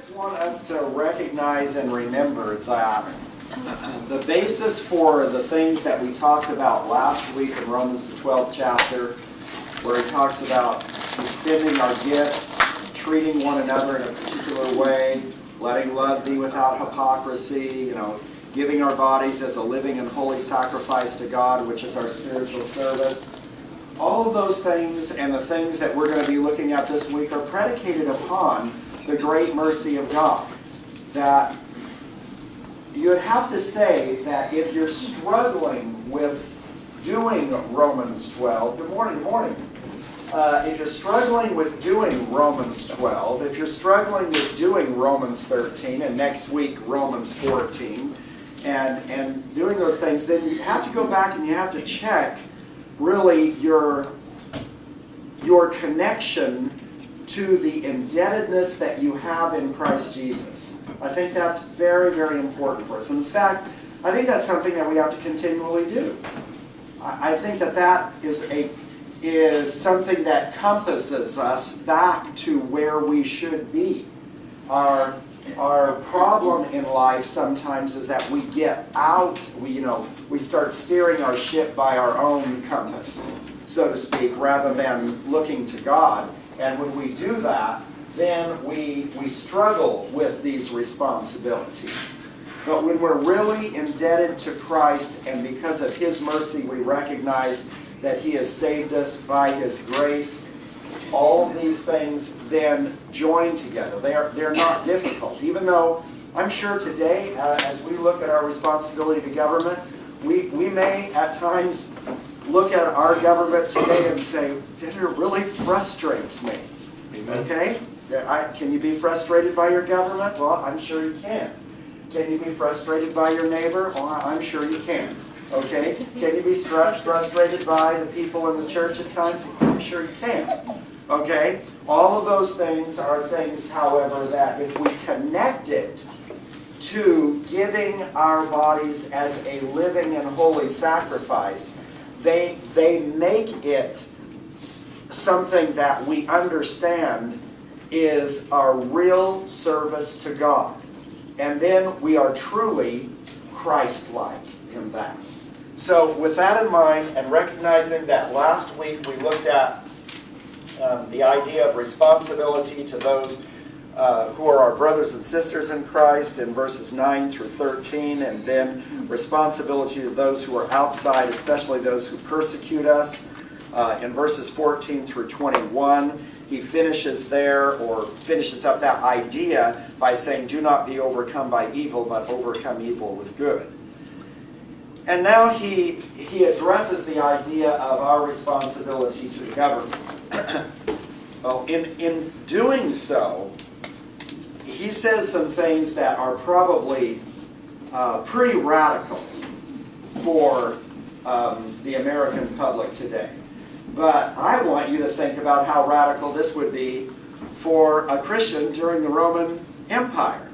just want us to recognize and remember that the basis for the things that we talked about last week in Romans the 12th chapter, where he talks about extending our gifts, treating one another in a particular way, letting love be without hypocrisy, giving our bodies as a living and holy sacrifice to God, which is our spiritual service. All of those things and the things that we're going to be looking at this week are predicated upon the great mercy of God. That you would have to say that if you're struggling with doing Romans 12, good morning. If you're struggling with doing Romans 12, if you're struggling with doing Romans 13, and next week Romans 14, and doing those things, then you have to go back and you have to check really your connection to the indebtedness that you have in Christ Jesus. I think that's very, very important for us. In fact, I think that's something that we have to continually do. I think that is something that compasses us back to where we should be. Our problem in life sometimes is that we get out, we start steering our ship by our own compass, so to speak, rather than looking to God. And when we do that, then we struggle with these responsibilities. But when we're really indebted to Christ, and because of His mercy we recognize that He has saved us by His grace, all of these things then join together. They're not difficult. Even though I'm sure today, as we look at our responsibility to government, we may at times look at our government today and say, it really frustrates me. Amen. Okay? Can you be frustrated by your government? Well, I'm sure you can. Can you be frustrated by your neighbor? Well, I'm sure you can. Okay? Can you be frustrated by the people in the church at times? I'm sure you can. Okay? All of those things are things, however, that if we connect it to giving our bodies as a living and holy sacrifice, they make it something that we understand is our real service to God. And then we are truly Christ-like in that. So with that in mind, and recognizing that last week we looked at the idea of responsibility to those who are our brothers and sisters in Christ in verses 9 through 13, and then responsibility to those who are outside, especially those who persecute us, in verses 14 through 21. He finishes up that idea by saying, do not be overcome by evil, but overcome evil with good. And now he addresses the idea of our responsibility to the government. Well, in doing so, he says some things that are probably pretty radical for the American public today. But I want you to think about how radical this would be for a Christian during the Roman Empire.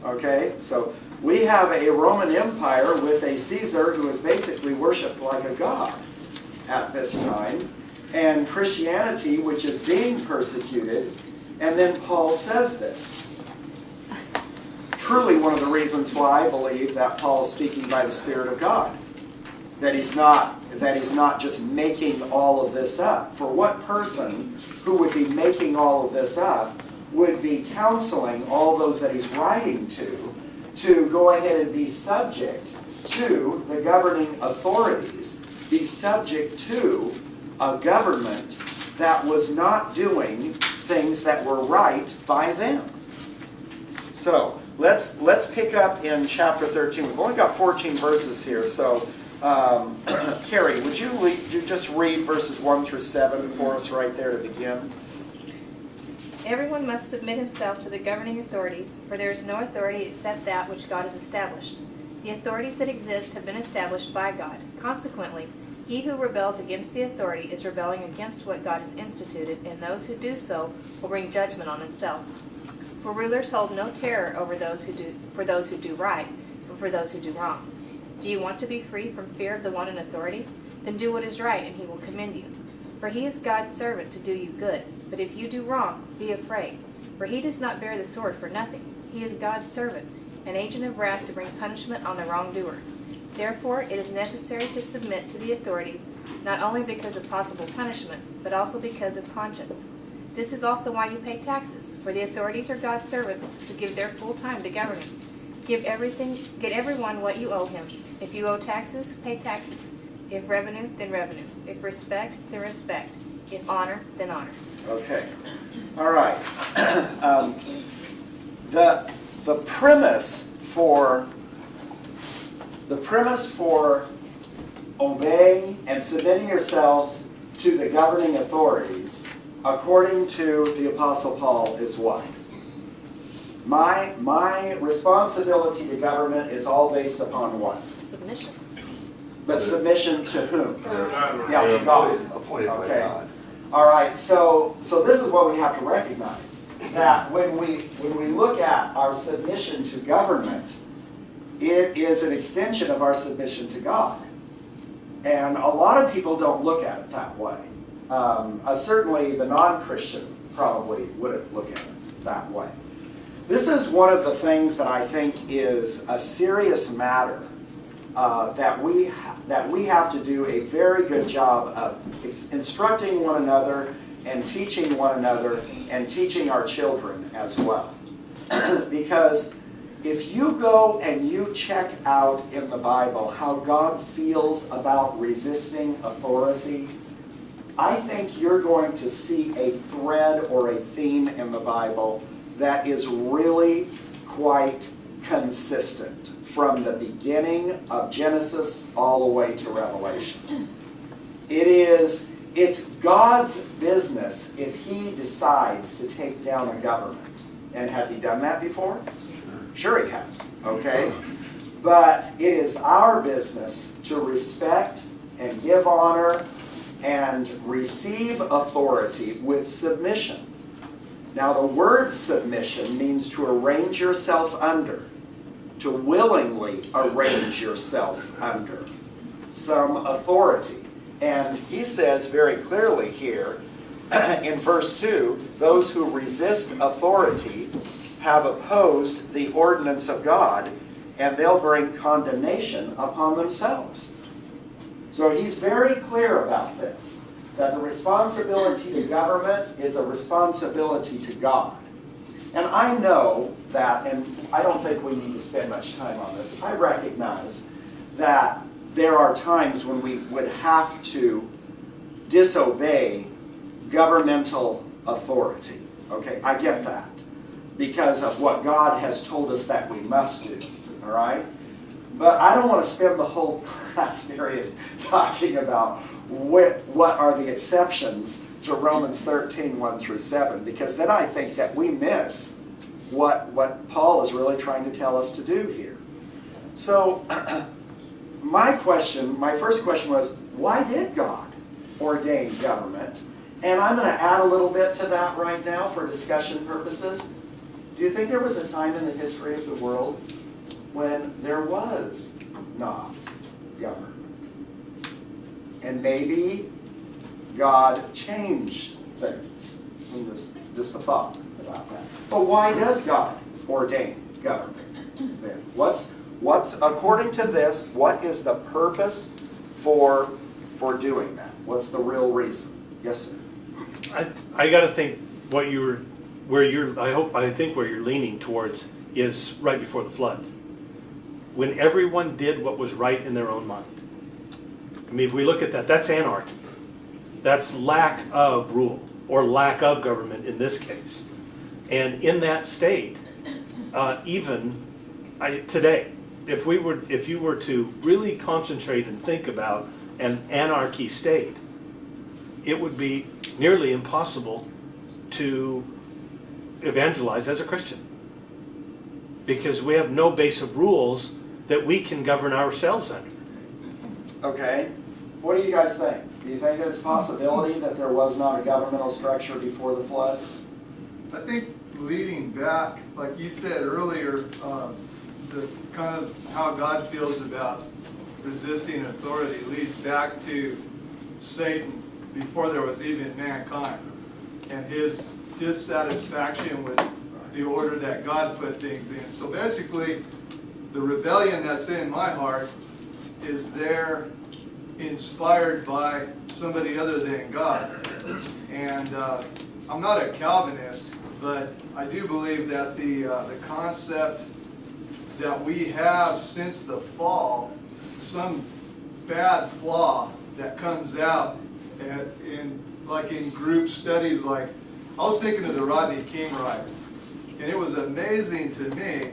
Okay? So we have a Roman Empire with a Caesar who is basically worshipped like a god at this time, and Christianity, which is being persecuted. And then Paul says this. Truly one of the reasons why I believe that Paul is speaking by the Spirit of God. That he's not just making all of this up. For what person who would be making all of this up would be counseling all those that he's writing to go ahead and be subject to the governing authorities, be subject to a government that was not doing things that were right by them. So let's pick up in chapter 13. We've only got 14 verses here, so Carrie, would you just read verses 1 through 7 for us right there to begin? Everyone must submit himself to the governing authorities, for there is no authority except that which God has established. The authorities that exist have been established by God. Consequently, he who rebels against the authority is rebelling against what God has instituted, and those who do so will bring judgment on themselves. For rulers hold no terror over those who do right, but for those who do wrong. Do you want to be free from fear of the one in authority? Then do what is right, and he will commend you. For he is God's servant to do you good. But if you do wrong, be afraid. For he does not bear the sword for nothing. He is God's servant, an agent of wrath to bring punishment on the wrongdoer. Therefore, it is necessary to submit to the authorities, not only because of possible punishment, but also because of conscience. This is also why you pay taxes, for the authorities are God's servants who give their full time to governing. Get everyone what you owe him. If you owe taxes, pay taxes. If revenue, then revenue. If respect, then respect. If honor, then honor. Okay. All right. The premise for obeying and submitting yourselves to the governing authorities, according to the Apostle Paul, is what? My responsibility to government is all based upon what? Submission. But submission to whom? God. Yeah, to God. Appointed by Okay. God. All right. So this is what we have to recognize, that when we look at our submission to government, it is an extension of our submission to God. And a lot of people don't look at it that way. Certainly the non-Christian probably wouldn't look at it that way. This is one of the things that I think is a serious matter that we have to do a very good job of instructing one another and teaching one another and teaching our children as well. Because if you go and you check out in the Bible how God feels about resisting authority, I think you're going to see a thread or a theme in the Bible that is really quite consistent from the beginning of Genesis all the way to Revelation. It's God's business if he decides to take down a government. And has he done that before? Sure he has, okay? But it is our business to respect and give honor and receive authority with submission. Now the word submission means to arrange yourself under, to willingly arrange yourself under some authority. And he says very clearly here in verse 2, those who resist authority have opposed the ordinance of God, and they'll bring condemnation upon themselves. So he's very clear about this, that the responsibility to government is a responsibility to God. And I know that, and I don't think we need to spend much time on this, I recognize that there are times when we would have to disobey governmental authority. Okay, I get that, because of what God has told us that we must do, all right? But I don't want to spend the whole class period talking about what are the exceptions to Romans 13, 1 through 7, because then I think that we miss what Paul is really trying to tell us to do here. So my first question was, why did God ordain government? And I'm going to add a little bit to that right now for discussion purposes. Do you think there was a time in the history of the world when there was not government? And maybe God changed things. Just a thought about that. But why does God ordain government then? What's according to this, what is the purpose for doing that? What's the real reason? Yes, sir. I got to think where you're leaning towards is right before the flood, when everyone did what was right in their own mind. I mean, if we look at that, that's anarchy. That's lack of rule or lack of government in this case. And in that state, today, if you were to really concentrate and think about an anarchy state, it would be nearly impossible to evangelize as a Christian, because we have no base of rules that we can govern ourselves under. Okay. What do you guys think? Do you think there's a possibility that there was not a governmental structure before the flood? I think leading back, like you said earlier, the kind of how God feels about resisting authority leads back to Satan before there was even mankind, and his dissatisfaction with the order that God put things in. So basically, the rebellion that's in my heart is there inspired by somebody other than God. And I'm not a Calvinist, but I do believe that the concept that we have since the fall, some bad flaw that comes out in group studies, like I was thinking of the Rodney King riots, and it was amazing to me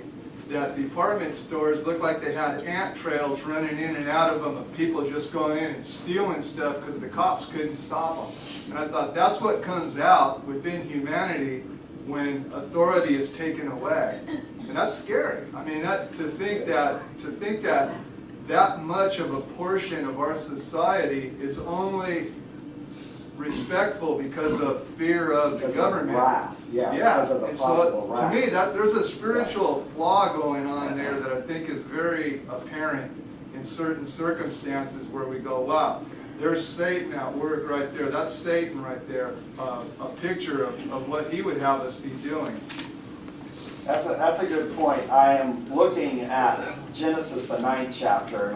that department stores looked like they had ant trails running in and out of them of people just going in and stealing stuff because the cops couldn't stop them. And I thought that's what comes out within humanity when authority is taken away, and that's scary. I mean, to think that that much of a portion of our society is only respectful because of fear of the government. Wrath. Yeah, because of the and possible so wrath. to me, that there's a spiritual flaw going on there that I think is very apparent in certain circumstances where we go, wow, there's Satan at work right there. That's Satan right there. A picture of what he would have us be doing. That's a good point. I am looking at Genesis, the 9th chapter,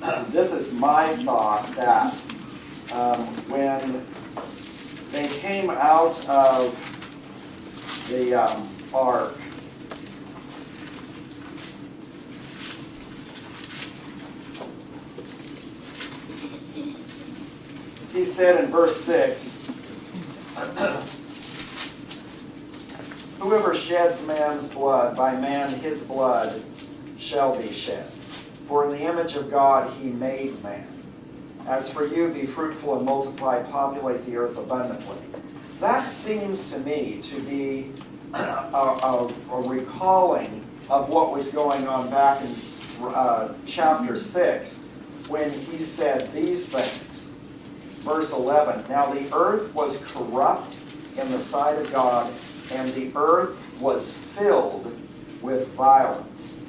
and this is my thought that when they came out of the ark, he said in verse 6, whoever sheds man's blood, by man his blood shall be shed. For in the image of God he made man. As for you, be fruitful and multiply, populate the earth abundantly. That seems to me to be a recalling of what was going on back in chapter 6 when he said these things. Verse 11, now the earth was corrupt in the sight of God, and the earth was filled with violence.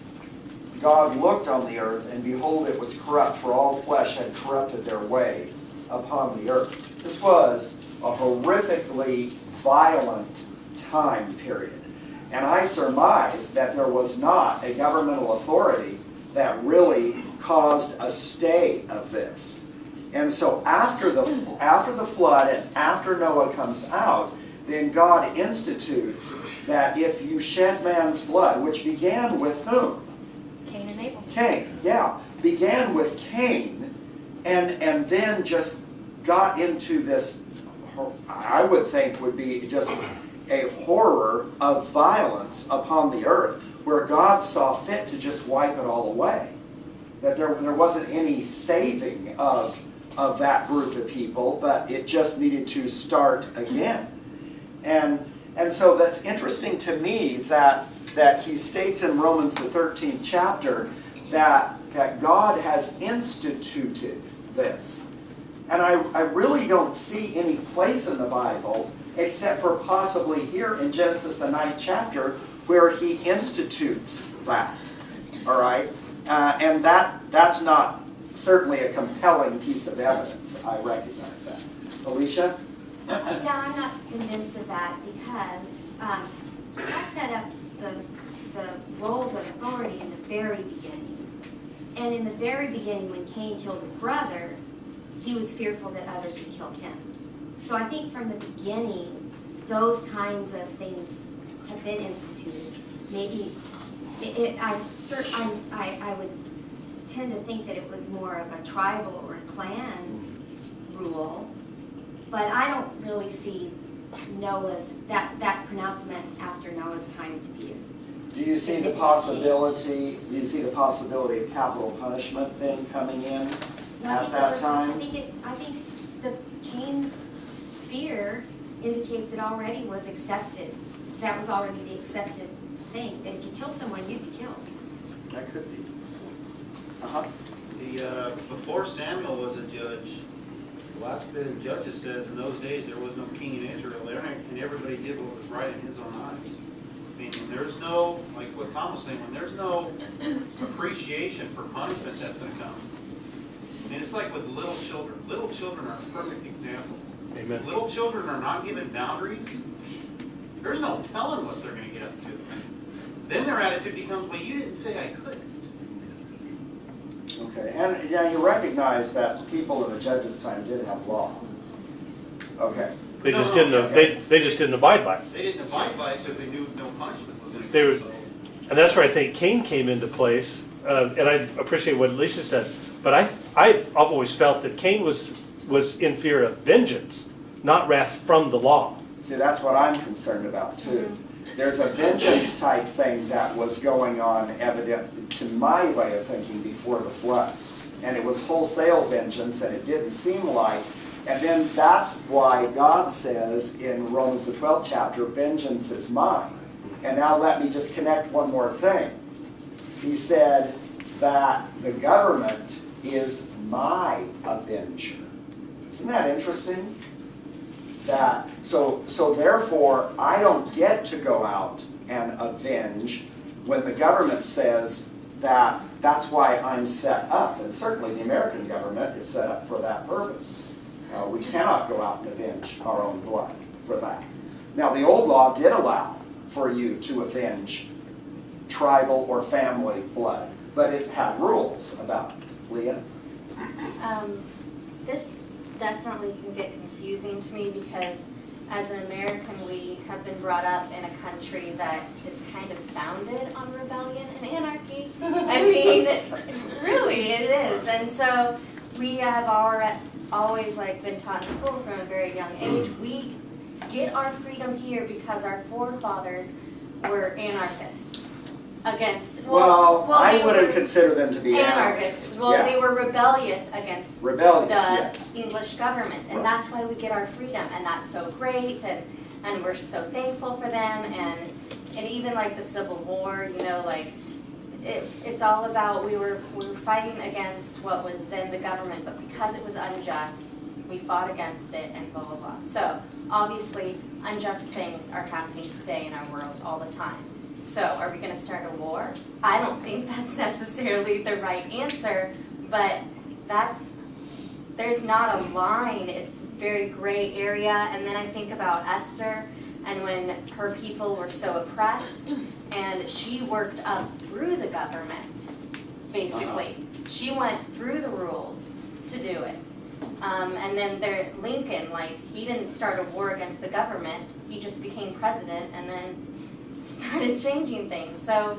God looked on the earth, and behold, it was corrupt, for all flesh had corrupted their way upon the earth. This was a horrifically violent time period. And I surmise that there was not a governmental authority that really caused a stay of this. And so after the flood and after Noah comes out, then God institutes that if you shed man's blood, which began with whom? Cain and Abel. Cain, yeah. Began with Cain and then just got into this, I would think would be just a horror of violence upon the earth, where God saw fit to just wipe it all away. That there wasn't any saving of that group of people, but it just needed to start again. And so that's interesting to me that he states in Romans the 13th chapter that God has instituted this. And I really don't see any place in the Bible, except for possibly here in Genesis the 9th chapter, where he institutes that. All right? And that's not certainly a compelling piece of evidence. I recognize that. Alicia? Yeah, I'm not convinced of that because God set up the roles of authority in the very beginning. And in the very beginning, when Cain killed his brother, he was fearful that others would kill him. So I think from the beginning, those kinds of things have been instituted. Maybe I would tend to think that it was more of a tribal or a clan rule, but I don't really see that pronouncement after Noah's time to be as. Do you see the possibility of capital punishment then coming in at that time? I think the Cain's fear indicates it already was accepted. That was already the accepted thing. That if you killed someone, you'd be killed. That could be. Before Samuel was a judge, the last bit of Judges says in those days there was no king in Israel there, and everybody did what was right in his own eyes. Meaning there's no, like what Tom was saying, when there's no appreciation for punishment that's going to come. And it's like with little children. Little children are a perfect example. Amen. Little children are not given boundaries. There's no telling what they're gonna get up to. Then their attitude becomes, well, you didn't say I couldn't. Okay, and yeah, you recognize that people in the judges' time did have law. Okay, They just No, didn't, okay. they just didn't abide by it. They didn't abide by it because they knew no punishment was gonna They were- come. And that's where I think Cain came into place, and I appreciate what Alicia said, but I've always felt that Cain was in fear of vengeance, not wrath from the law. see, that's what I'm concerned about too. There's a vengeance type thing that was going on, evident to my way of thinking, before the flood. And it was wholesale vengeance, and it didn't seem like, and then that's why God says in Romans the 12th chapter, vengeance is mine. And now let me just connect one more thing. He said that the government is my avenger. Isn't that interesting? That so therefore I don't get to go out and avenge when the government says that that's why I'm set up. And certainly the American government is set up for that purpose. We cannot go out and avenge our own blood for that. Now the old law did allow for you to avenge tribal or family blood, but it had rules about it. Leah? This definitely can get confusing to me because as an American, we have been brought up in a country that is kind of founded on rebellion and anarchy. I mean, really, it is. And so we have always been taught in school from a very young age. We get our freedom here because our forefathers were anarchists against. I they wouldn't were consider them to be anarchists. Well, Yeah. they were rebellious against Rebellious, the yes. English government, and Right. that's why we get our freedom, and that's so great, and we're so thankful for them, and even the Civil War, it's all about we were fighting against what was then the government, but because it was unjust, we fought against it, and blah blah blah. So obviously, unjust things are happening today in our world all the time. So are we going to start a war? I don't think that's necessarily the right answer, but there's not a line. It's a very gray area. And then I think about Esther and when her people were so oppressed and she worked up through the government, basically. She went through the rules to do it. And then Lincoln, he didn't start a war against the government. He just became president and then started changing things. So,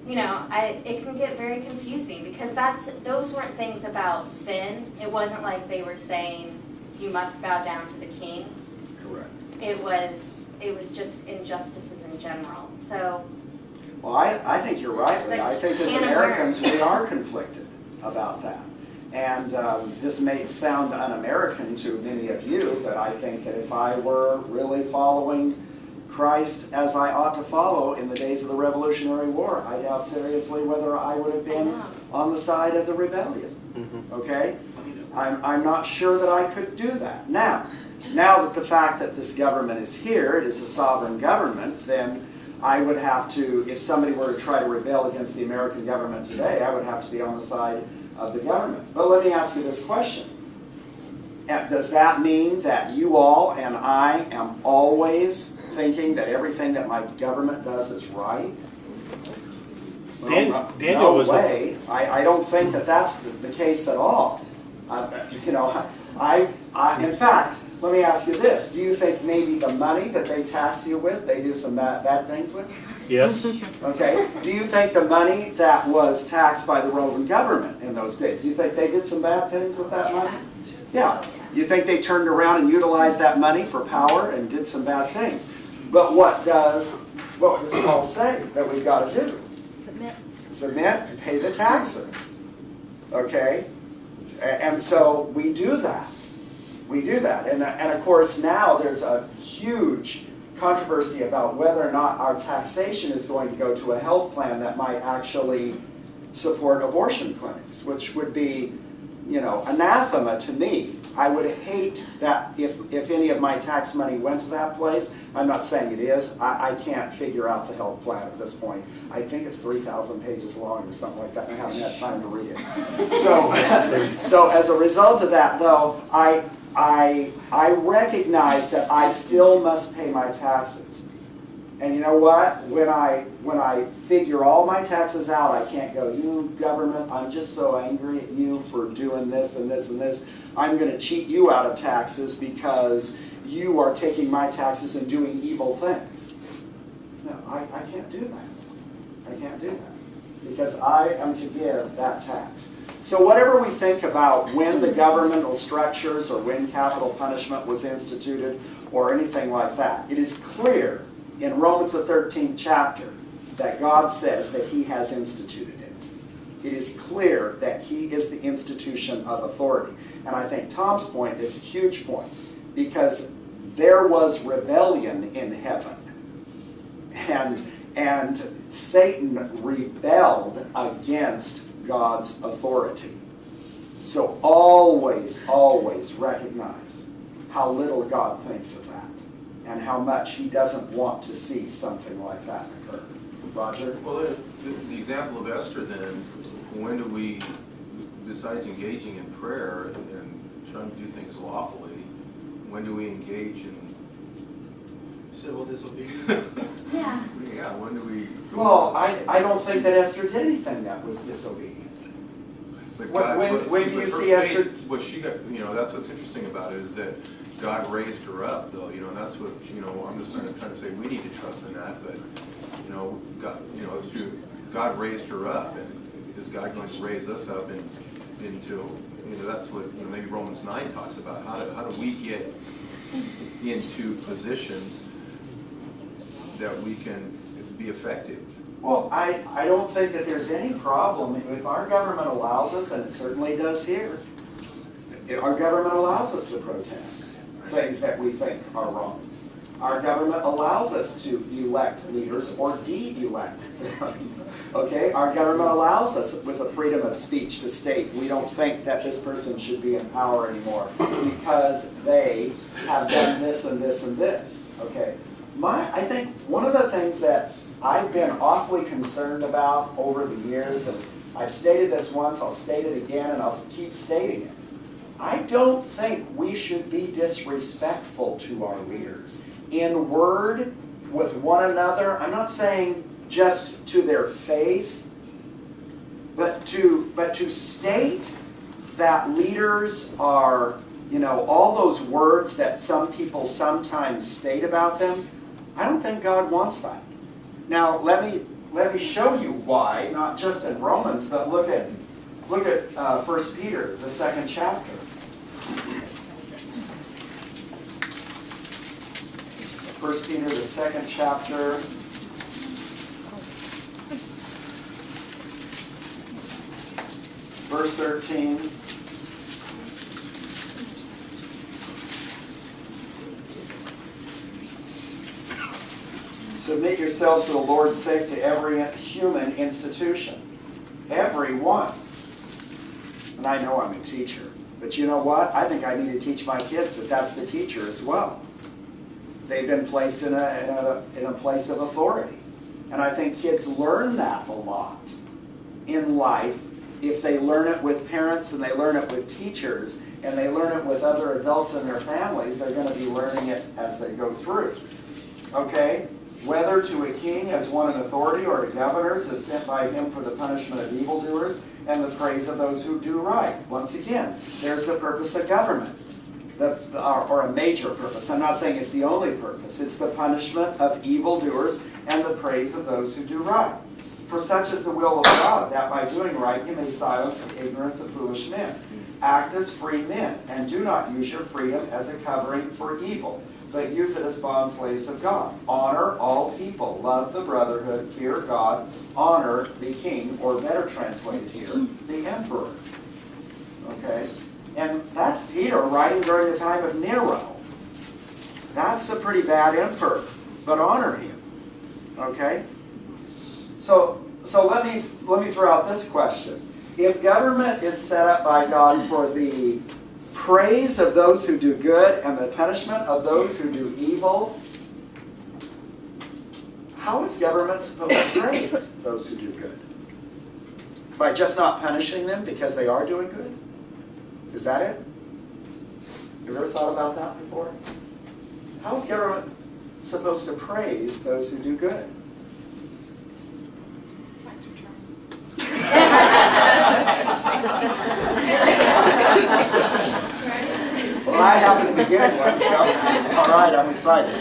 it can get very confusing because those weren't things about sin. It wasn't like they were saying you must bow down to the king. Correct. It was just injustices in general. So, Well, I think you're right, Leah. I think as Americans, we are conflicted about that. And this may sound un-American to many of you, but I think that if I were really following Christ as I ought to follow in the days of the Revolutionary War, I doubt seriously whether I would have been on the side of the rebellion. Okay? I'm not sure that I could do that. Now that the fact that this government is here, it is a sovereign government, then I would have to, if somebody were to try to rebel against the American government today, I would have to be on the side of the government. But let me ask you this question. Does that mean that you all and I am always thinking that everything that my government does is right? Well, Daniel no was way. I don't think that that's the case at all. In fact, let me ask you this. Do you think maybe the money that they tax you with, they do some bad things with? Yes. Okay. Do you think the money that was taxed by the Roman government in those days, do you think they did some bad things with that money? Yeah. You think they turned around and utilized that money for power and did some bad things? But what does Paul say that we've got to do? Submit and pay the taxes. Okay? And so we do that. We do that. And of course now there's a huge controversy about whether or not our taxation is going to go to a health plan that might actually support abortion clinics, which would be, anathema to me. I would hate that if any of my tax money went to that place. I'm not saying it is. I can't figure out the health plan at this point. I think it's 3,000 pages long or something like that. I haven't had time to read it. So as a result of that, though, I recognize that I still must pay my taxes. And you know what? When I figure all my taxes out, I can't go, you government, I'm just so angry at you for doing this and this and this. I'm going to cheat you out of taxes because you are taking my taxes and doing evil things. No, I can't do that. I can't do that. Because I am to give that tax. So whatever we think about when the governmental structures or when capital punishment was instituted or anything like that, it is clear in Romans the 13th chapter that God says that he has instituted it. It is clear that he is the institution of authority. And I think Tom's point is a huge point, because there was rebellion in heaven. And Satan rebelled against God's authority. So always, always recognize how little God thinks of that, and how much he doesn't want to see something like that occur. Roger? Well, the example of Esther then, when do we, besides engaging in prayer and trying to do things lawfully, when do we engage in Civil disobedience. Yeah. Yeah, when do we? Well, I don't think that Esther did anything that was disobedient. But When you her see Esther, what she got, that's what's interesting about it, is that God raised her up, though. And that's what I'm just trying to say. We need to trust in that. But God raised her up, and is God going to raise us up into? That's what maybe Romans 9 talks about. How do we get into positions that we can be effective? well, I don't think that there's any problem if our government allows us, and it certainly does here. Our government allows us to protest things that we think are wrong. Our government allows us to elect leaders or de-elect them. Okay? Our government allows us with the freedom of speech to state we don't think that this person should be in power anymore because they have done this and this and this. Okay? I think one of the things that I've been awfully concerned about over the years, and I've stated this once, I'll state it again, and I'll keep stating it. I don't think we should be disrespectful to our leaders in word with one another. I'm not saying just to their face, but to state that leaders are, all those words that some people sometimes state about them. I don't think God wants that. Now let me show you why, not just in Romans, but look at 1 Peter, the 2nd chapter. 1 Peter, the 2nd chapter. Verse 13. Submit yourselves to the Lord's sake to every human institution. Every one. And I know I'm a teacher. But you know what? I think I need to teach my kids that that's the teacher as well. They've been placed in a place of authority. And I think kids learn that a lot in life if they learn it with parents and they learn it with teachers and they learn it with other adults in their families. They're going to be learning it as they go through. Okay? Whether to a king as one in authority or to governors as sent by him for the punishment of evildoers and the praise of those who do right. Once again, there's the purpose of government, or a major purpose. I'm not saying it's the only purpose. It's the punishment of evildoers and the praise of those who do right. For such is the will of God, that by doing right you may silence the ignorance of foolish men. Act as free men, and do not use your freedom as a covering for evil, but use it as bondslaves of God. Honor all people. Love the brotherhood. Fear God. Honor the king, or better translated here, the emperor. Okay? And that's Peter writing during the time of Nero. That's a pretty bad emperor, but honor him. Okay? So let me throw out this question. If government is set up by God for the praise of those who do good and the punishment of those who do evil, how is government supposed to praise those who do good? By just not punishing them because they are doing good? Is that it? You ever thought about that before? How is government supposed to praise those who do good? Tax return. Well, I happen to be getting one, so, all right, I'm excited.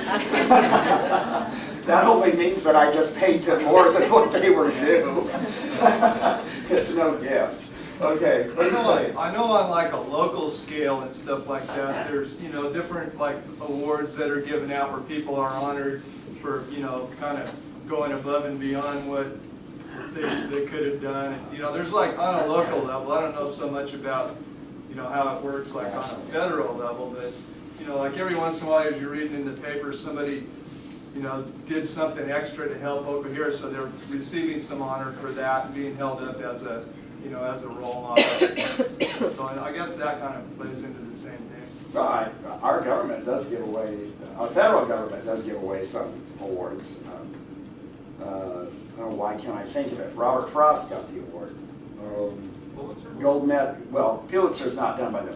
That only means that I just paid them more than what they were due. It's no gift. Okay. I know on like a local scale and stuff like that, there's, different like awards that are given out where people are honored for, kind of going above and beyond what they could have done. And, there's like on a local level, I don't know so much about, how it works like on a federal level, but, like every once in a while as you're reading in the paper, somebody, did something extra to help over here, so they're receiving some honor for that and being held up as a, as a role model. So I guess that kind of plays into the same thing. Well, our government does give away, our federal government does give away some awards. Why can't I think of it? Robert Frost got the award. Gold medal, well, Pulitzer's not done by the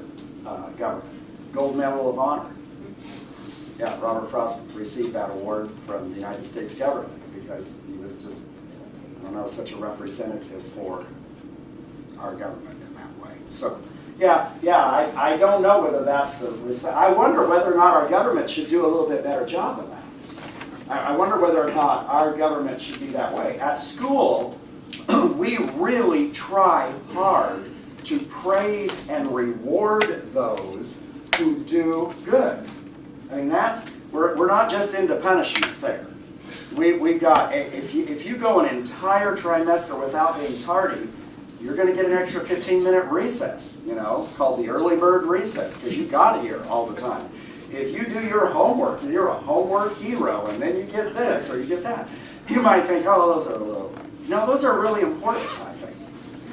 government. Gold Medal of Honor. Yeah, Robert Frost received that award from the United States government because he was just, such a representative for our government in that way. So, I don't know whether that's the, I wonder whether or not our government should do a little bit better job of that. I wonder whether or not our government should be that way. At school, we really try hard to praise and reward those who do good. I mean, we're not just into punishment there. We've got, if you go an entire trimester without being tardy, you're going to get an extra 15-minute recess, called the early bird recess, because you got here all the time. If you do your homework, and you're a homework hero, and then you get this or you get that, you might think, oh, those are low. No, those are really important, I think.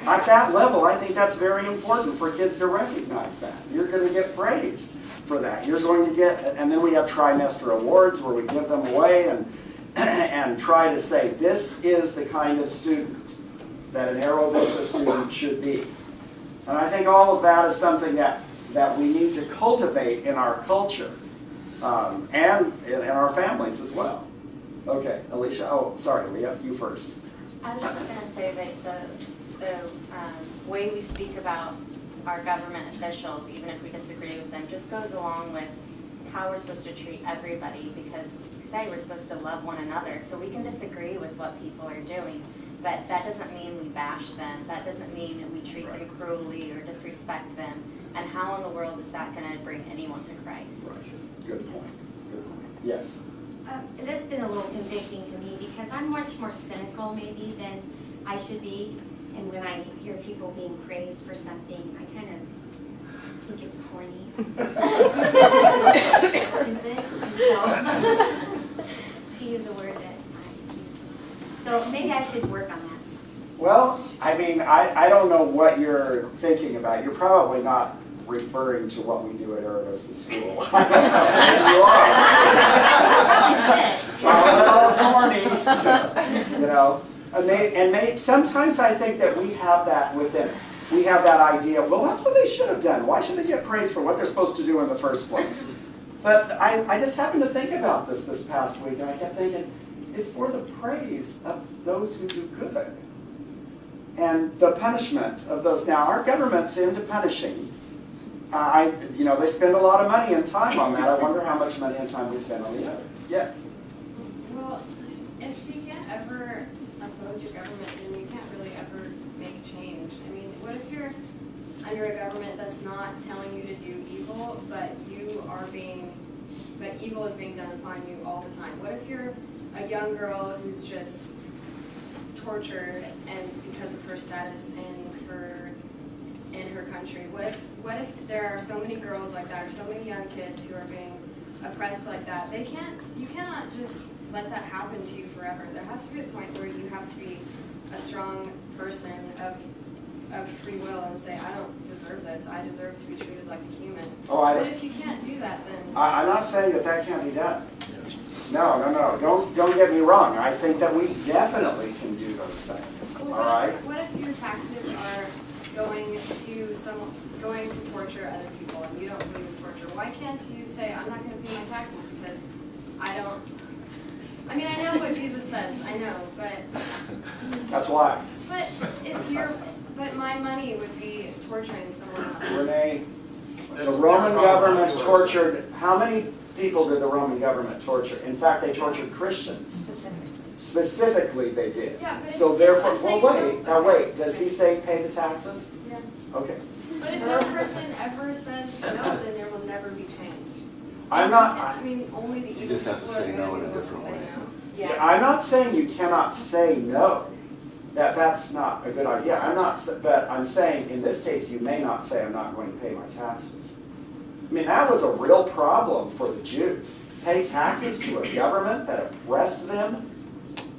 At that level, I think that's very important for kids to recognize that. You're going to get praised for that. You're going to get, and then we have trimester awards where we give them away and try to say, this is the kind of student that an Arrow Vista student should be. And I think all of that is something that we need to cultivate in our culture and in our families as well. Okay, Alicia, oh, sorry, Leah, you first. I was just going to say that the way we speak about our government officials, even if we disagree with them, just goes along with how we're supposed to treat everybody, because we say we're supposed to love one another. So we can disagree with what people are doing, but that doesn't mean we bash them. That doesn't mean we treat them cruelly or disrespect them. And how in the world is that going to bring anyone to Christ? Right. Good point. Good point. Yes. That's been a little convicting to me because I'm much more cynical maybe than I should be. And when I hear people being praised for something, I kind of think it's corny. Stupid. To use a word that I use. So maybe I should work on that. Well, I mean, I don't know what you're thinking about. You're probably not referring to what we do at Arrow Vista School. You are. And sometimes I think that we have that within us. We have that idea, well, that's what they should have done. Why should they get praised for what they're supposed to do in the first place? But I just happened to think about this past week, and I kept thinking, it's for the praise of those who do good. And the punishment of those. Now, our government's into punishing. They spend a lot of money and time on that. I wonder how much money and time we spend on the other. Yes? Well, if you can't ever oppose your government, then you can't really ever make change. I mean, what if you're under a government that's not telling you to do evil, but evil is being done upon you all the time? What if you're a young girl who's just tortured and because of her status in her country? What if there are so many girls like that, or so many young kids who are being oppressed like that? You cannot just let that happen to you forever. There has to be a point where you have to be a strong person of free will and say, I don't deserve this. I deserve to be treated like a human. But if you can't do that, then I'm not saying that can't be done. No. Don't get me wrong. I think that we definitely can do those things. Well, all right. What if your taxes are going to torture other people and you don't believe in torture? Why can't you say, I'm not going to pay my taxes because I don't says, I know, but That's why. but my money would be torturing someone else. Renee, the That's Roman their problem, government not yours. tortured, how many people did the Roman government torture? In fact, they tortured Christians. Specifically, they did. Yeah, but So if therefore, let's well, say- wait, now wait, does he say pay the taxes? Yeah. Okay. But if no person ever says no, then there will never be change. I'm not, I mean, only the You evil just have to people are say the no only in a ones different that say way. no. yeah, I'm not saying you cannot say no. That's not a good idea. I'm not, but I'm saying in this case, you may not say I'm not going to pay my taxes. I mean, that was a real problem for the Jews. Pay taxes to a government that oppressed them.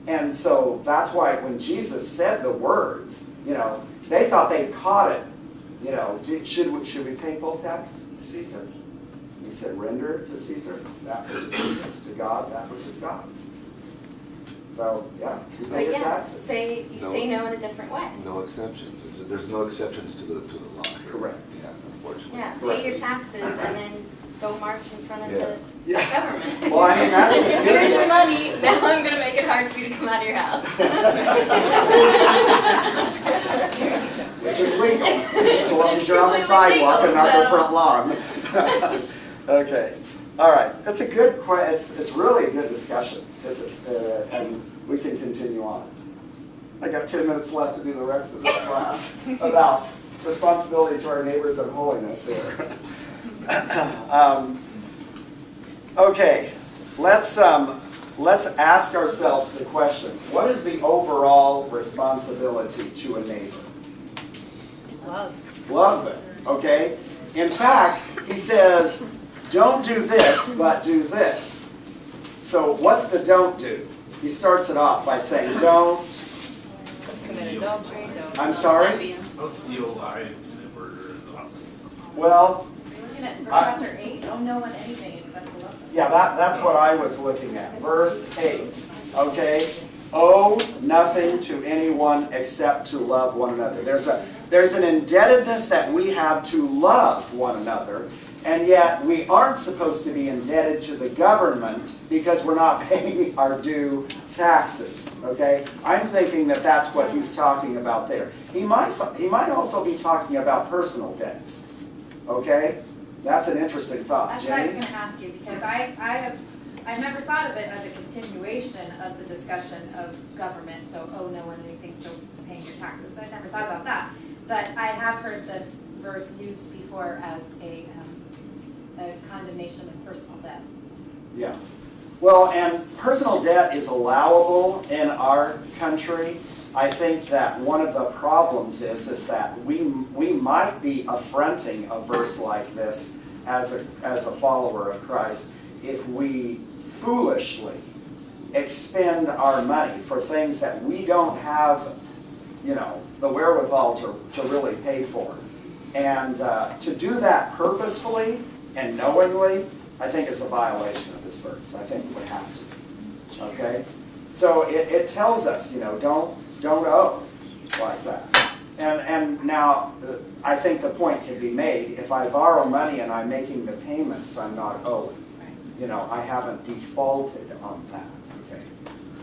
And so that's why when Jesus said the words, they thought they caught it. Should we pay poll tax to Caesar? He said, render to Caesar that which is Caesar's, to God that which is God's. So, yeah, you pay But your yeah, taxes. you say no in a different way. No exceptions. There's no exceptions to the law. Correct. Yeah, unfortunately. Yeah, Correct. pay your taxes and then go march in front of Yeah. the Yeah. government. Well, I mean, that's the Here's your good money, now I'm gonna make it hard for you to come out of your house. which is legal, so long as you're on the sidewalk and not the front lawn. Okay, all right, that's a good it's really a good discussion, and we can continue on. I got 10 minutes left to do the rest of this class about responsibility to our neighbors and holiness here. Okay, let's ask ourselves the question, what is the overall responsibility to a neighbor? Love them, okay? In fact, he says, don't do this, but do this. So what's the don't do? He starts it off by saying, don't, Commit adultery, don't. I'm sorry? Don't steal, lie, commit murder, and those things. Well, You're looking at I- chapter 8, don't know on anything except to love them. yeah, that's what I was looking at. Verse 8, okay? Owe nothing to anyone except to love one another. There's an indebtedness that we have to love one another, and yet we aren't supposed to be indebted to the government because we're not paying our due taxes, okay? I'm thinking that that's what he's talking about there. He might also be talking about personal debts, okay? That's an interesting thought. That's what I was Jane? going to ask you, because I've never thought of it as a continuation of the discussion of government, so owe no one anything, so paying your taxes. I never thought about that. But I have heard this verse used before as a condemnation of personal debt. Yeah. Well, and personal debt is allowable in our country. I think that one of the problems is that we might be affronting a verse like this as a follower of Christ if we foolishly expend our money for things that we don't have, the wherewithal to really pay for. And to do that purposefully and knowingly, I think is a violation of this verse. I think we have to. Okay? So it tells us, don't owe like that. And now, I think the point can be made, if I borrow money and I'm making the payments, I'm not owed. I haven't defaulted on that. Okay?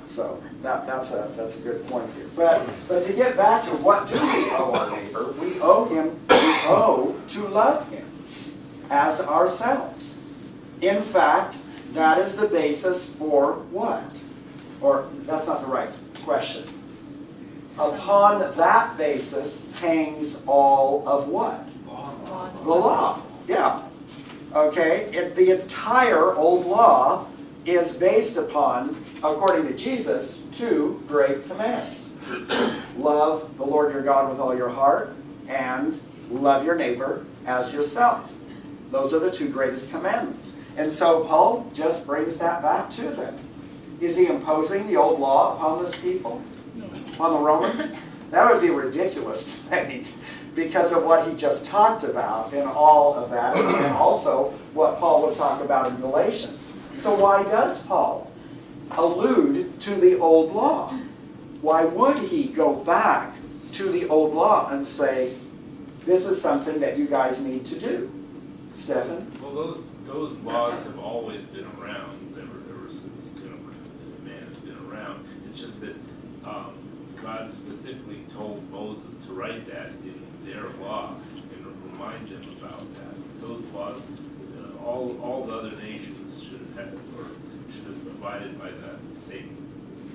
So that's a good point here. But to get back to what do we owe our neighbor, we owe to love him as ourselves. In fact, that is the basis for what? Or that's not the right question. Upon that basis hangs all of what? The law. Yeah. Okay? The entire old law is based upon, according to Jesus, 2 great commands. Love the Lord your God with all your heart, and love your neighbor as yourself. Those are the 2 greatest commandments. And so Paul just brings that back to them. Is he imposing the old law upon this people? On the Romans? That would be ridiculous to think because of what he just talked about in all of that, and also what Paul would talk about in Galatians. So why does Paul allude to the old law? Why would he go back to the old law and say, this is something that you guys need to do? Stephen? Well, those laws have always been around ever since man has been around. It's that God specifically told Moses to write that in their law and remind them about that. Those laws, all the other nations should have had, or should have abided by that same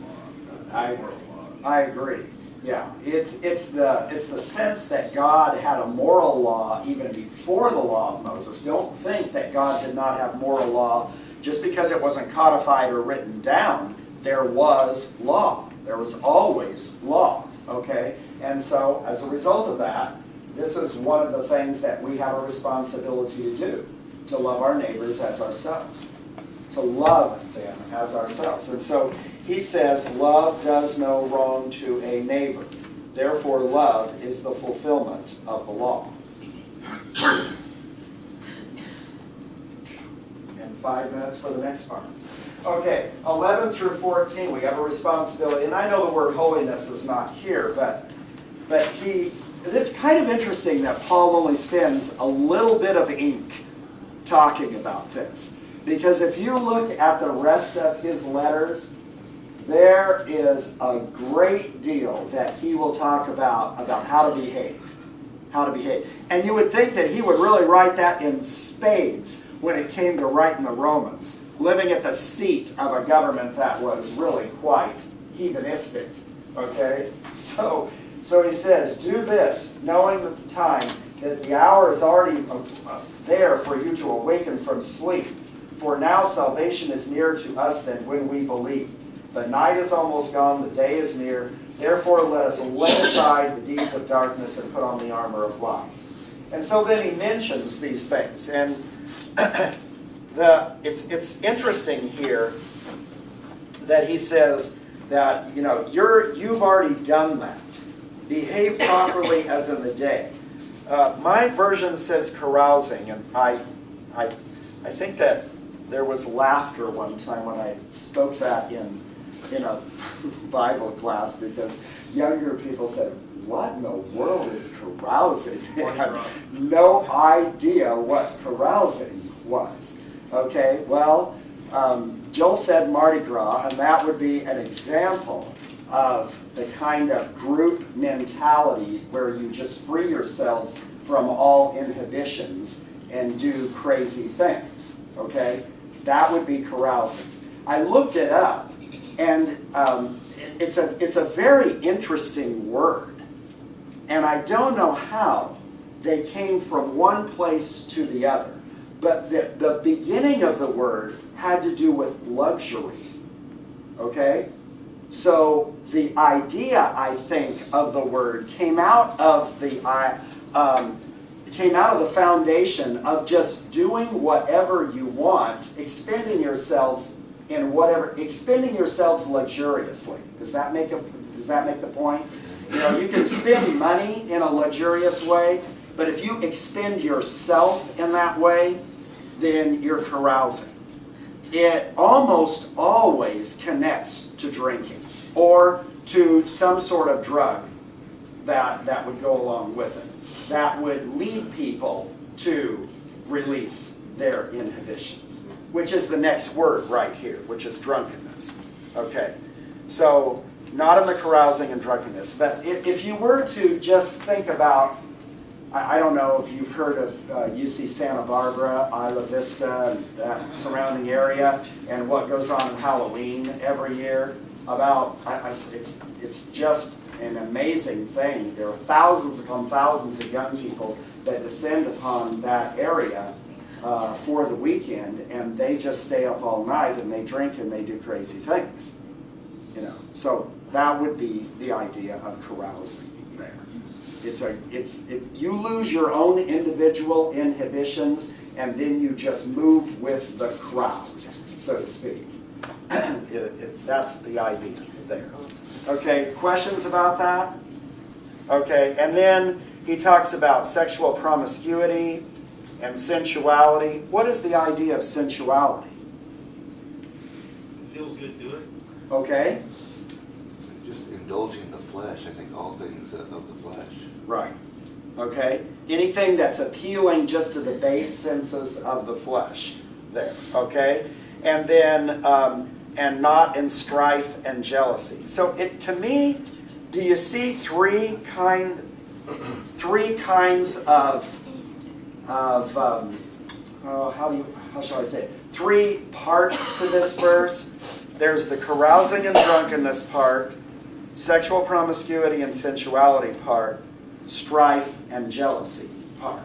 law, moral laws. I agree. Yeah, it's the sense that God had a moral law even before the law of Moses. Don't think that God did not have moral law just because it wasn't codified or written down. There was law. There was always law. Okay, and so as a result of that, this is one of the things that we have a responsibility to do: to love our neighbors as ourselves, to love them as ourselves. And so he says, love does no wrong to a neighbor. Therefore, love is the fulfillment of the law. And 5 minutes for the next part. Okay, 11 through 14, we have a responsibility. And I know the word holiness is not here, but it's kind of interesting that Paul only spends a little bit of ink talking about this. Because if you look at the rest of his letters, there is a great deal that he will talk about how to behave. How to behave. And you would think that he would really write that in spades when it came to writing the Romans, living at the seat of a government that was really quite heathenistic. Okay? So he says, do this, knowing at the time that the hour is already there for you to awaken from sleep. For now salvation is nearer to us than when we believed. The night is almost gone, the day is near. Therefore let us lay aside the deeds of darkness and put on the armor of light. And so then he mentions these things. And it's interesting here that he says that, you've already done that. Behave properly as in the day. My version says carousing, and I think that there was laughter one time when I spoke that in a Bible class, because younger people said, what in the world is carousing? They had no idea what carousing was. Okay, well, Joel said Mardi Gras, and that would be an example of the kind of group mentality where you just free yourselves from all inhibitions and do crazy things. Okay, that would be carousing. I looked it up, and it's a very interesting word, and I don't know how they came from one place to the other, but the beginning of the word had to do with luxury. Okay, so the idea, I think, of the word came out of the foundation of just doing whatever you want, expending yourselves luxuriously. Does that make the point? You can spend money in a luxurious way, but if you expend yourself in that way, then you're carousing. It almost always connects to drinking or to some sort of drug that would go along with it, that would lead people to release their inhibitions, which is the next word right here, which is drunkenness. Okay, so not in the carousing and drunkenness, but if you were to just think about, I don't know if you've heard of UC Santa Barbara, Isla Vista, and that surrounding area, and what goes on in Halloween every year. It's just an amazing thing. There are thousands upon thousands of young people that descend upon that area for the weekend, and they just stay up all night and they drink and they do crazy things. So that would be the idea of carousing there. You lose your own individual inhibitions, and then you just move with the crowd, so to speak. That's the idea there. Okay, questions about that? Okay, and then he talks about sexual promiscuity and sensuality. What is the idea of sensuality? It feels good, do it. Okay. Just indulging the flesh, I think all things of the flesh. Right. Okay. Anything that's appealing just to the base senses of the flesh there. Okay. And then and not in strife and jealousy. So to me, do you see three kinds of how shall I say it? 3 parts to this verse. There's the carousing and drunkenness part, sexual promiscuity and sensuality part, strife and jealousy part.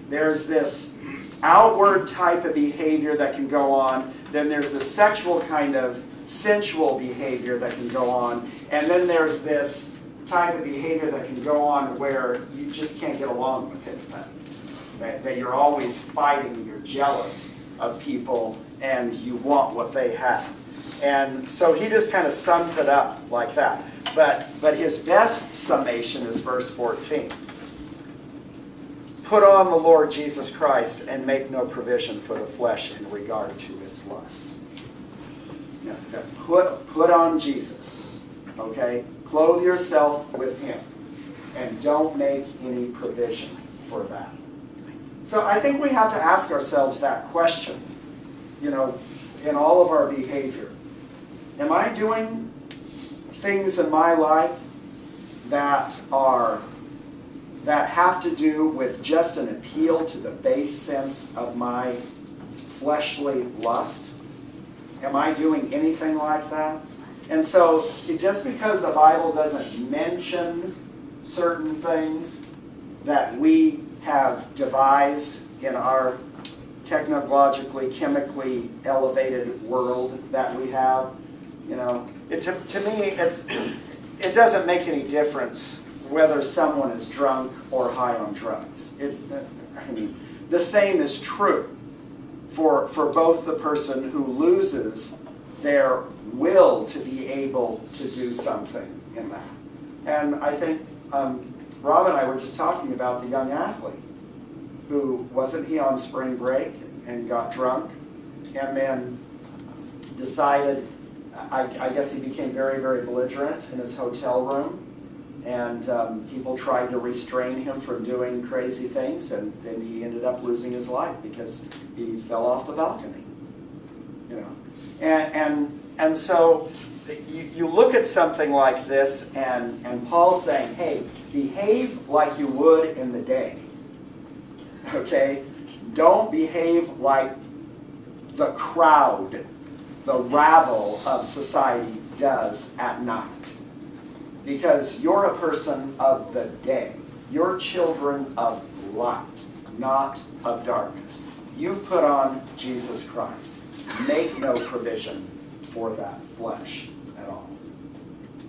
There's this outward type of behavior that can go on. Then there's the sexual kind of sensual behavior that can go on. And then there's this type of behavior that can go on where you just can't get along with anybody. That you're always fighting, you're jealous of people, and you want what they have. And so he just kind of sums it up like that. But his best summation is verse 14. Put on the Lord Jesus Christ and make no provision for the flesh in regard to its lust. Put on Jesus. Okay? Clothe yourself with him. And don't make any provision for that. So I think we have to ask ourselves that question, in all of our behavior. Am I doing things in my life that have to do with just an appeal to the base sense of my fleshly lust? Am I doing anything like that? And so just because the Bible doesn't mention certain things that we have devised in our technologically, chemically elevated world that we have, to me, it doesn't make any difference whether someone is drunk or high on drugs. The same is true for both the person who loses their will to be able to do something in that. And I think Rob and I were just talking about the young athlete who, wasn't he on spring break and got drunk and then decided, I guess he became very, very belligerent in his hotel room, and people tried to restrain him from doing crazy things, and then he ended up losing his life because he fell off the balcony. And so you look at something like this, and Paul's saying, hey, behave like you would in the day. Okay? Don't behave like the crowd, the rabble of society does at night. Because you're a person of the day. You're children of light, not of darkness. You put on Jesus Christ. Make no provision for that flesh at all.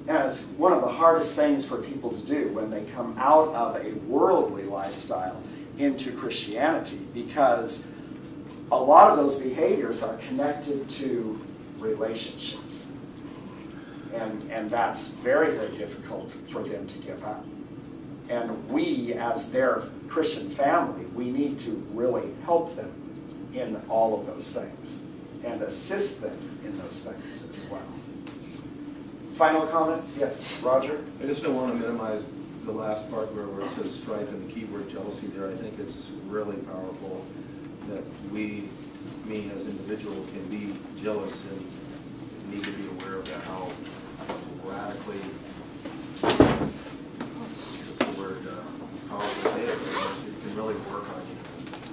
And it's one of the hardest things for people to do when they come out of a worldly lifestyle into Christianity, because a lot of those behaviors are connected to relationships. And that's very, very difficult for them to give up. And we, as their Christian family, we need to really help them in all of those things and assist them in those things as well. Final comments? Yes, Roger? I just don't want to minimize the last part where it says strife and the key word jealousy there. I think it's really powerful that me as an individual can be jealous and need to be aware of that, how radically, what's the word, powerful it is. It can really work on you.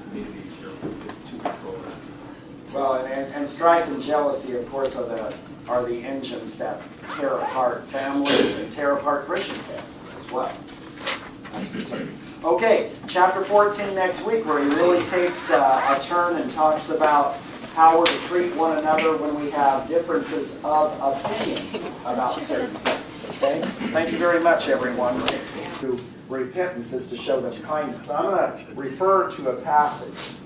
You need to be careful to control that. Well, and strife and jealousy, of course, are the engines that tear apart families and tear apart Christian families as well. That's for certain. Okay, chapter 14 next week, where he really takes a turn and talks about how we're to treat one another when we have differences of opinion about certain things. Okay? Thank you very much, everyone. Repentance is to show them kindness. I'm going to refer to a passage.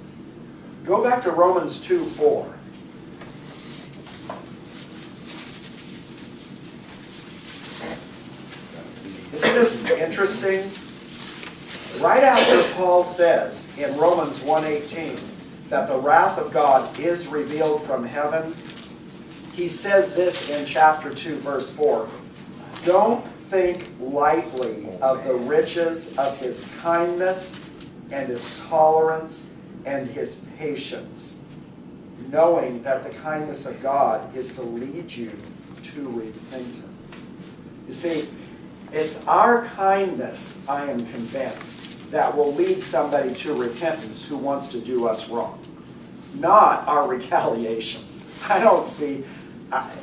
Go back to Romans 2:4. Isn't this interesting? Right after Paul says in Romans 1:18 that the wrath of God is revealed from heaven, he says this in chapter 2, verse 4. Don't think lightly of the riches of his kindness and his tolerance and his patience, knowing that the kindness of God is to lead you to repentance. You see, it's our kindness, I am convinced, that will lead somebody to repentance who wants to do us wrong, not our retaliation. I don't see,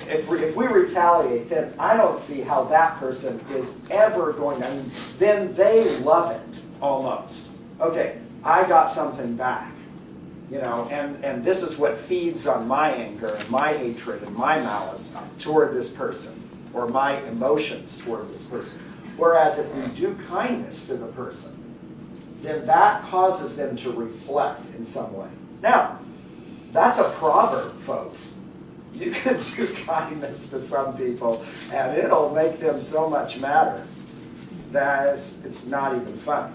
if we retaliate, then I don't see how that person is ever going to, I mean, then they love it almost. Okay, I got something back, you know, and this is what feeds on my anger and my hatred and my malice toward this person, or my emotions toward this person. Whereas if we do kindness to the person, then that causes them to reflect in some way. Now, that's a proverb, folks. You can do kindness to some people, and it'll make them so much madder that it's not even funny.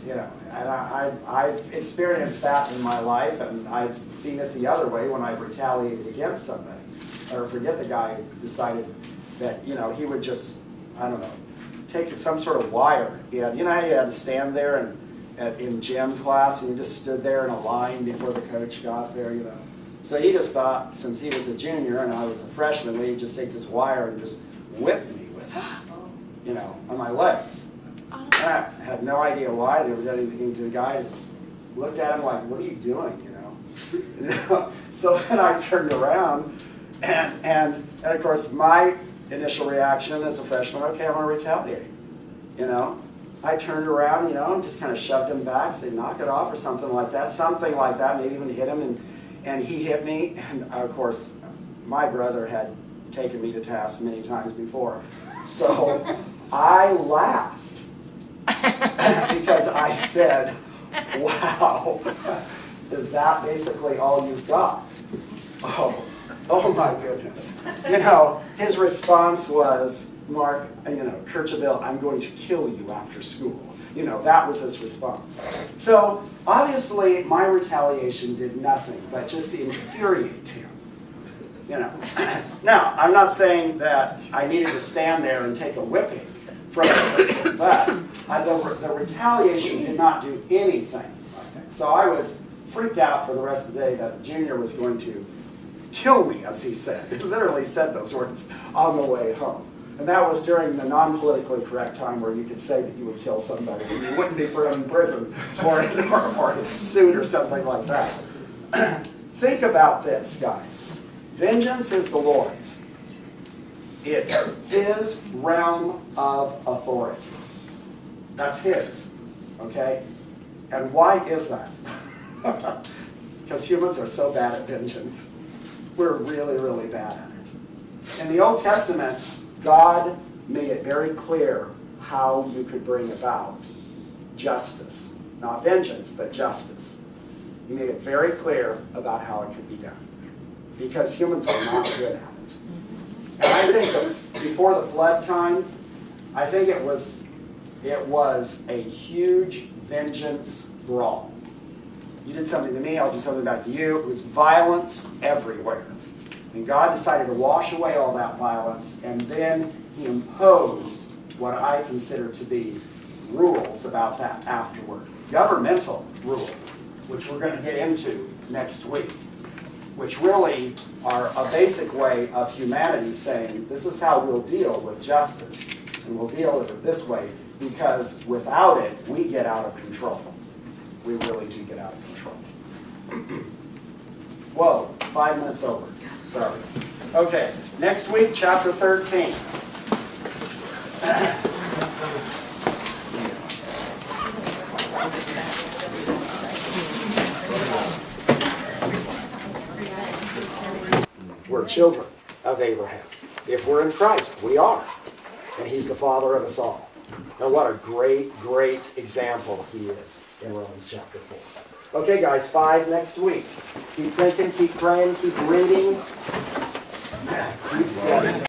You know, and I've experienced that in my life, and I've seen it the other way when I've retaliated against somebody. Or forget the guy who decided that, you know, he would just, I don't know, take some sort of wire. He had, you know how you had to stand there and in gym class, and you just stood there in a line before the coach got there, you know. So he just thought, since he was a junior and I was a freshman, he'd just take this wire and just whip me with it, you know, on my legs. And I had no idea why. I never did anything to the guy. I just looked at him like, what are you doing, you know? So then I turned around, and of course my initial reaction as a freshman, okay, I'm going to retaliate, you know? I turned around, you know, and just kind of shoved him back, said, knock it off or something like that, maybe even hit him, and he hit me, and of course my brother had taken me to task many times before. So I laughed because I said, wow, is that basically all you've got? Oh my goodness. You know, his response was, Mark, you know, Kercheville, I'm going to kill you after school. You know, that was his response. So obviously my retaliation did nothing but just infuriate him. You know. Now, I'm not saying that I needed to stand there and take a whipping from the person, but the retaliation did not do anything like that. So I was freaked out for the rest of the day that the junior was going to kill me, as he said. He literally said those words on the way home. And that was during the non-politically correct time where you could say that you would kill somebody and you wouldn't be thrown in prison for it or sued or something like that. Think about this, guys. Vengeance is the Lord's. It's His realm of authority. That's His, okay? And why is that? Because humans are so bad at vengeance. We're really, really bad at it. In the Old Testament, God made it very clear how you could bring about justice. Not vengeance, but justice. He made it very clear about how it could be done. Because humans are not good at it. And I think that before the flood time, I think it was a huge vengeance brawl. You did something to me, I'll do something back to you. It was violence everywhere. And God decided to wash away all that violence, and then He imposed what I consider to be rules about that afterward. Governmental rules, which we're going to get into next week, which really are a basic way of humanity saying, this is how we'll deal with justice, and we'll deal with it this way, because without it, we get out of control. We really do get out of control. Whoa, 5 minutes over. Sorry. Okay, next week, chapter 13. We're children of Abraham. If we're in Christ, we are. And He's the Father of us all. And what a great, great example He is in Romans chapter 4. Okay, guys, 5 next week. Keep thinking, keep praying, keep reading. Keep studying.